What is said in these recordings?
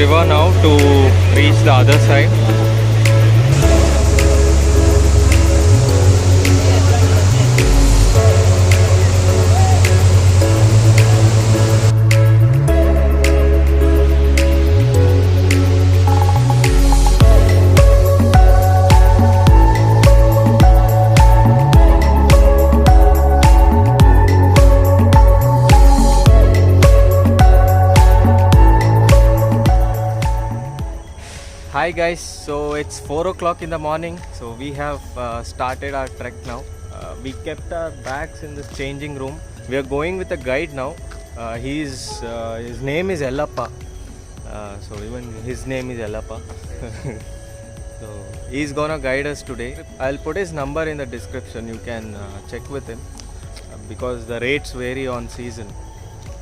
river now to reach the other side. Hi guys, so it's 4 o'clock in the morning, so we have started our trek now. We kept our bags in the changing room. We are going with a guide now. His name is Ellappa. So even his name is Ellappa. So he's gonna guide us today. I'll put his number in the description. You can check with him because the rates vary on season.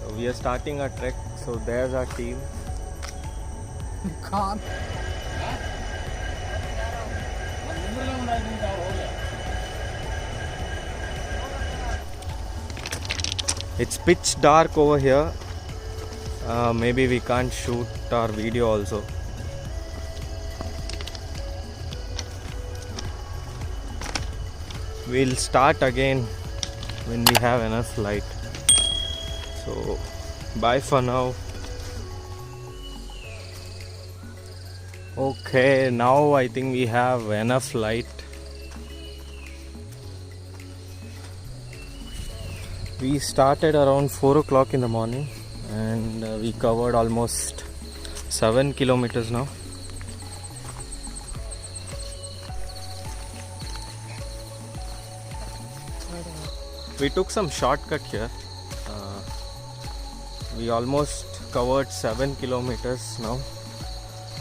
So we are starting our trek. So there's our team. Can't. It's pitch dark over here. Maybe we can't shoot our video also. We'll start again when we have enough light. So bye for now. Okay, now I think we have enough light. We started around 4 o'clock in the morning and we covered almost 7 kilometers now. We took some shortcut here. We almost covered 7 kilometers now.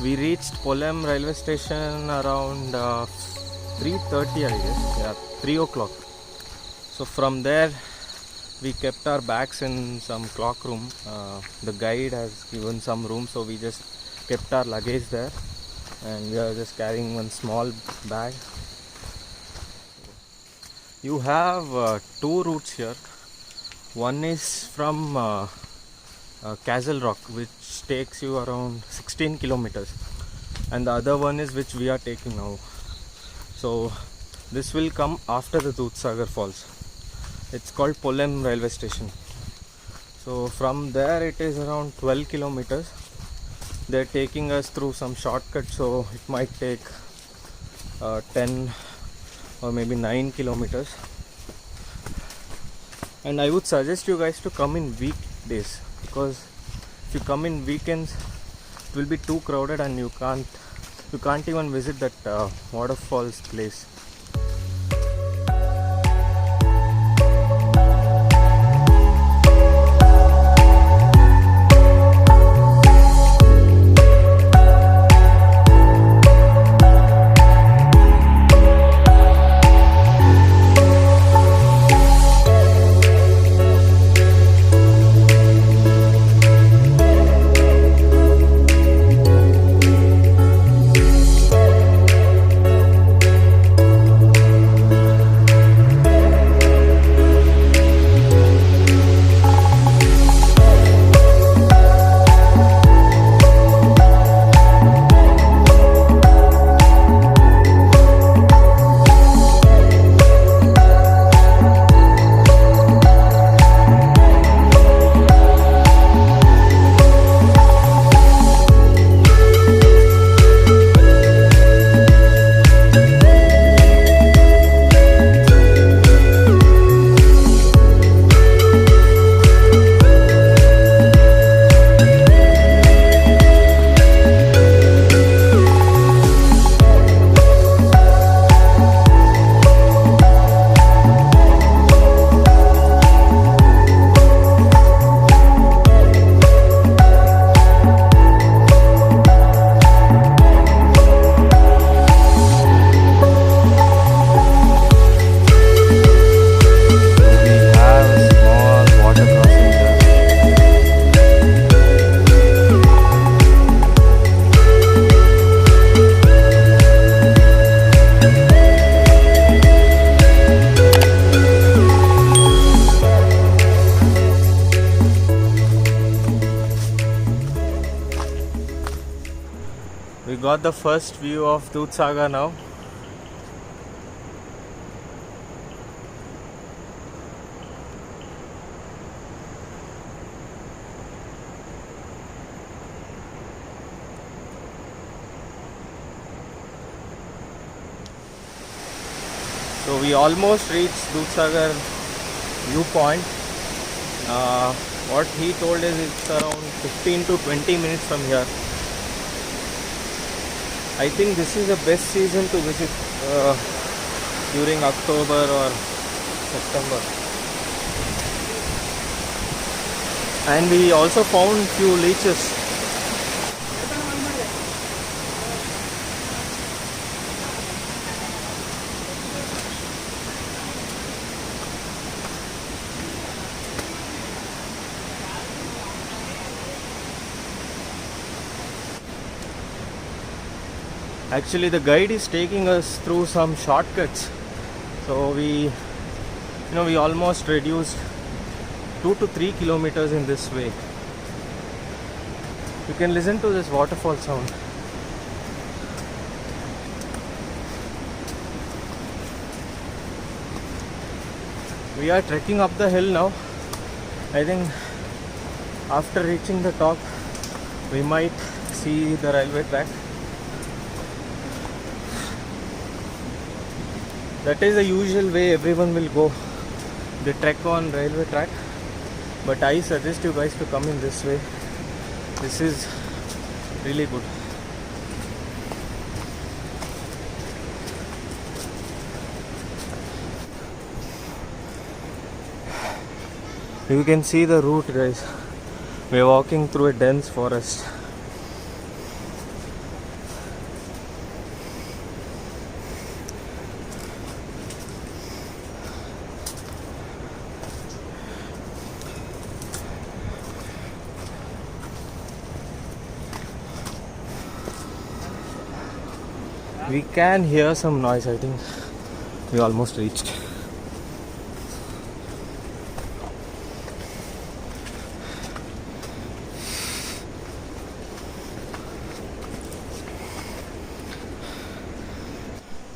We reached Polem railway station around 3:30, I guess. Yeah, 3 o'clock. So from there we kept our bags in some clock room. The guide has given some room, so we just kept our luggage there and we are just carrying one small bag. You have two routes here. One is from Castle Rock, which takes you around 16 kilometers, and the other one is which we are taking now. So this will come after the Dudhsagar Falls. It's called Polem railway station. So from there it is around 12 kilometers. They're taking us through some shortcuts, so it might take 10 or maybe 9 kilometers. And I would suggest you guys to come in weekdays, because if you come in weekends it will be too crowded and you can't even visit that waterfalls place. got the first view of Dudhsagar now. So we almost reached Dudhsagar viewpoint. What he told is it's around 15 to 20 minutes from here. I think this is the best season to visit during October or September. And we also found few leeches. Actually, the guide is taking us through some shortcuts, so we almost reduced 2 to 3 kilometers in this way. You can listen to this waterfall sound. We are trekking up the hill now. I think after reaching the top, we might see the railway track. That is the usual way everyone will go. They trek on railway track. But I suggest you guys to come in this way. This is really good. You can see the route, guys. We are walking through a dense forest. We can hear some noise. I think we almost reached.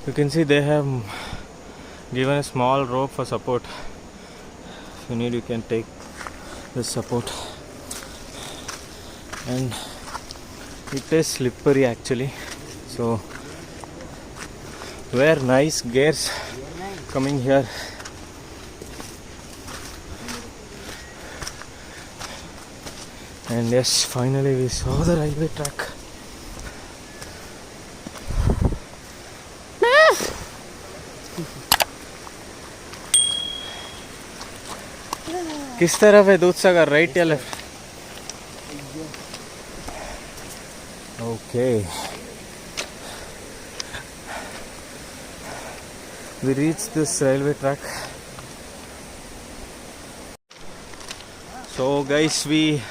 You can see they have given a small rope for support. If you need, you can take this support. And it is slippery actually, so wear nice gears coming here. And yes, finally we saw the railway track. किस तरफ है Dudhsagar, right या left? Okay. We reached this railway track. So guys, we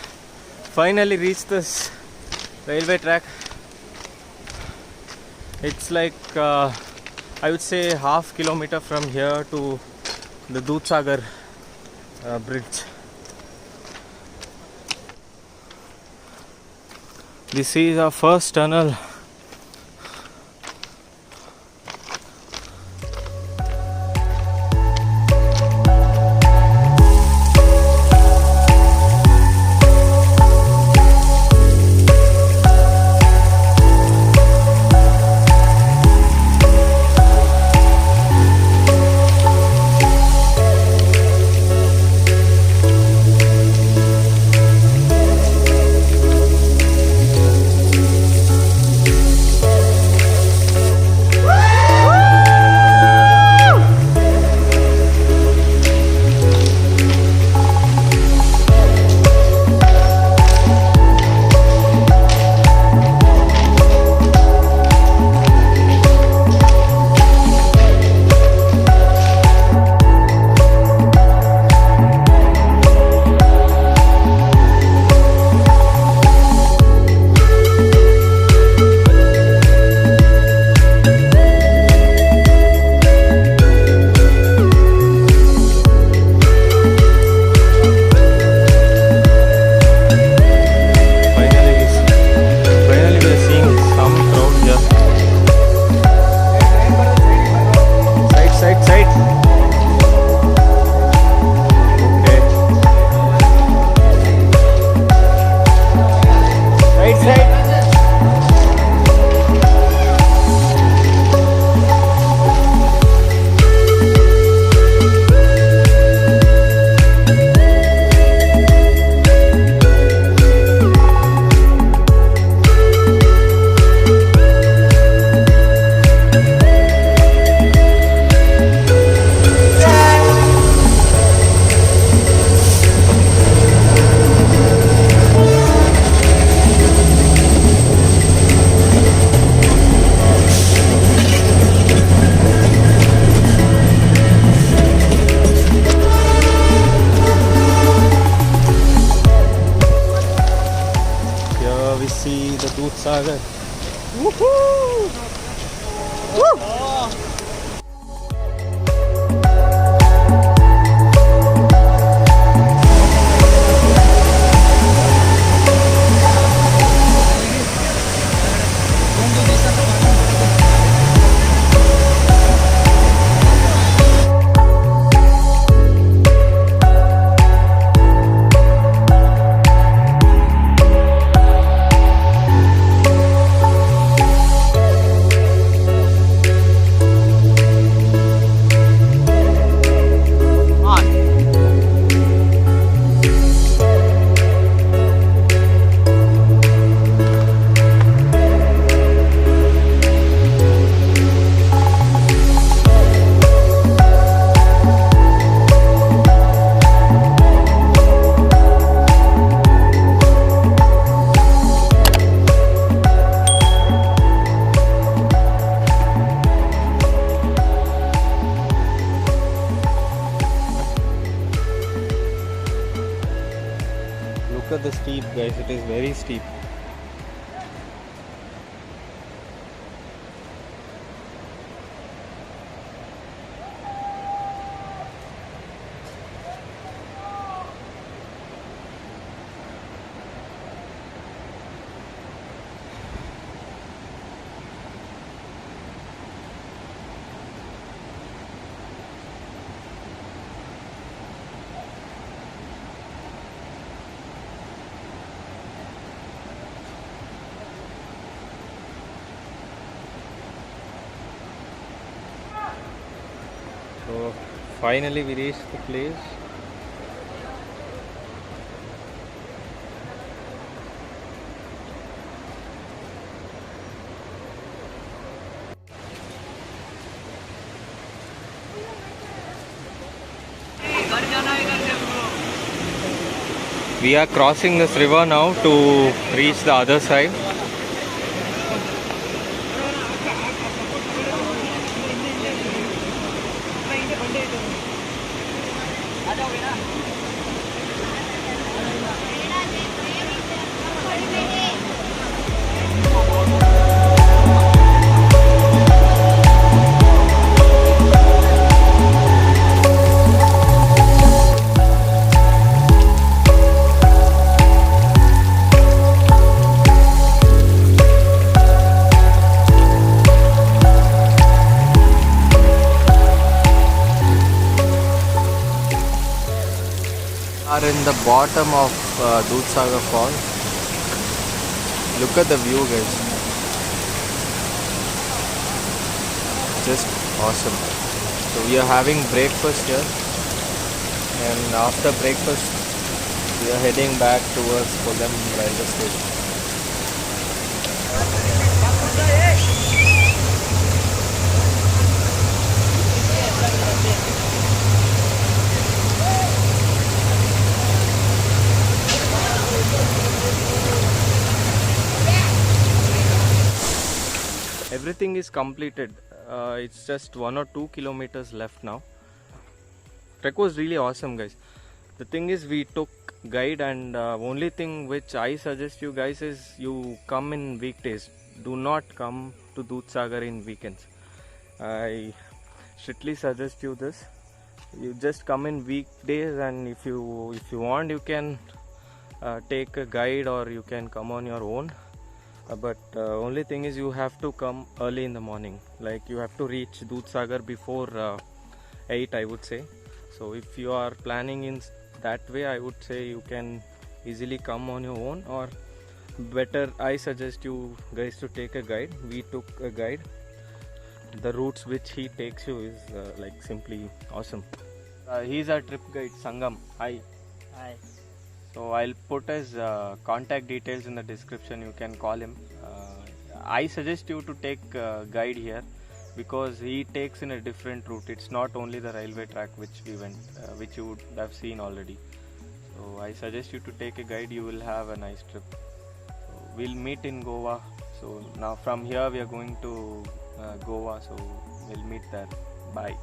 finally reached this railway track. It's like I would say half kilometer from here to the Dudhsagar bridge. This is our first tunnel. Sagar. Woohoo! Woo! Look at the steep, guys, it is very steep. So finally we reached the place. We are crossing this river now to reach the other side. Are in the bottom of Dudhsagar Fall. Look at the view, guys. Just awesome. So we are having breakfast here, and after breakfast we are heading back towards Kollam railway station. Everything is completed. It's just 1 or 2 kilometers left now. Trek was really awesome, guys. The thing is, we took guide, and only thing which I suggest you guys is you come in weekdays. Do not come to Dudhsagar in weekends. I strictly suggest you this. You just come in weekdays, and if you want, you can take a guide or you can come on your own. But only thing is you have to come early in the morning. Like you have to reach Dudhsagar before 8, I would say. So if you are planning in that way, I would say you can easily come on your own, or better I suggest you guys to take a guide. We took a guide. The routes which he takes you is like simply awesome. He's our trip guide, Sangam. Hi. Hi. So I'll put his contact details in the description. You can call him. I suggest you to take guide here because he takes in a different route. It's not only the railway track which we went, which you would have seen already. So I suggest you to take a guide. You will have a nice trip. So we'll meet in Goa. So now from here we are going to Goa. So we'll meet there. Bye.